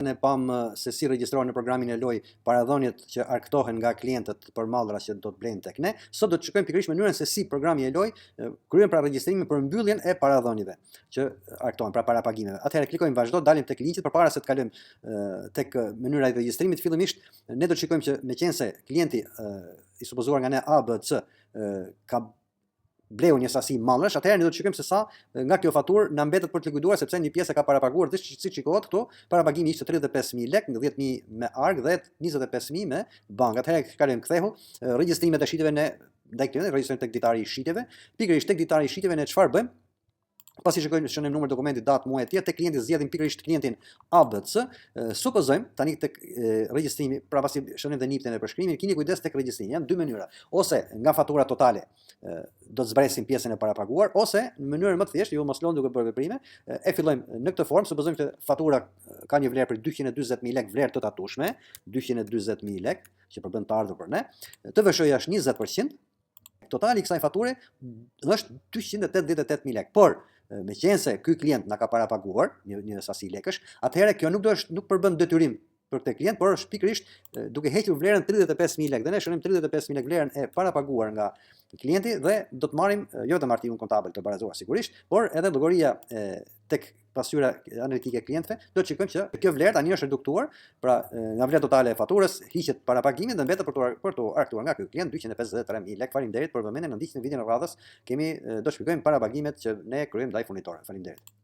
Ne pam se si regjistrohen në programin e loj paradhonjet që arktohen nga klientët për mallra që do të blejnë tek ne. Sot do të shikojmë pikërisht mënyrën se si programi e loj kryen pra regjistrimin për mbylljen e paradhonjeve që arktohen, pra parapagimeve. Atëherë klikojmë vazhdo, dalim tek linjit përpara se të kalojmë tek mënyra e regjistrimit. Fillimisht ne do të shikojmë që meqense klienti i supozuar nga ne ABC ka bleu një sasi mallrash, atëherë ne do të shikojmë se sa nga kjo faturë na mbetet për të likuiduar, sepse një pjesë ka parapaguar dhe siç shikohet këtu, parapagimi ishte 35.000 lekë, 10.000 me arg dhe 25.000 me bank. Atëherë kalojmë kthehu regjistrimet e shitjeve ne ndaj klientit, regjistrim tek ditari i shitjeve. Pikërisht tek ditari i shitjeve ne çfarë bëjmë? Pasi shikojmë numër dokumenti, datë, muaj etj, tek klienti zgjedhim pikërisht klientin ABC. Supozojmë tani tek regjistrimi, pra pasi shënim dhe nipten e përshkrimit, keni kujdes tek regjistrimi. Janë dy mënyra. Ose nga fatura totale do të zbresim pjesën e parapaguar, ose në mënyrën më të thjeshtë, ju mos lënë duke bërë veprime, e fillojmë në këtë formë. Supozojmë që fatura ka një vlerë për 240.000 lekë, vlerë të tatueshme, 240.000 lekë që përbën të ardhur për ne. TVSH-ja është 20%. Totali i kësaj fature është 288.000 lekë. Por meqense ky klient na ka parapaguar një sasi lekësh, atëherë kjo nuk përbën detyrim për këtë klient, por është pikërisht duke hequr vlerën 35.000 lekë. Dhe ne shënojmë 35.000 lekë vlerën e parapaguar nga klienti dhe do të marrim jo vetëm artikun kontabël të barazuar sigurisht, por edhe llogaria tek pasyra analitike e klientëve. Do të shikojmë që kjo vlerë tani është reduktuar, pra nga vlera totale e faturës hiqet parapagimin dhe mbetet për të arktuar nga ky klient 253.000 lekë. Faleminderit për vëmendjen, në ndiqni videon e radhës. Do shpjegojmë parapagimet që ne kryejmë ndaj furnitorëve. Faleminderit.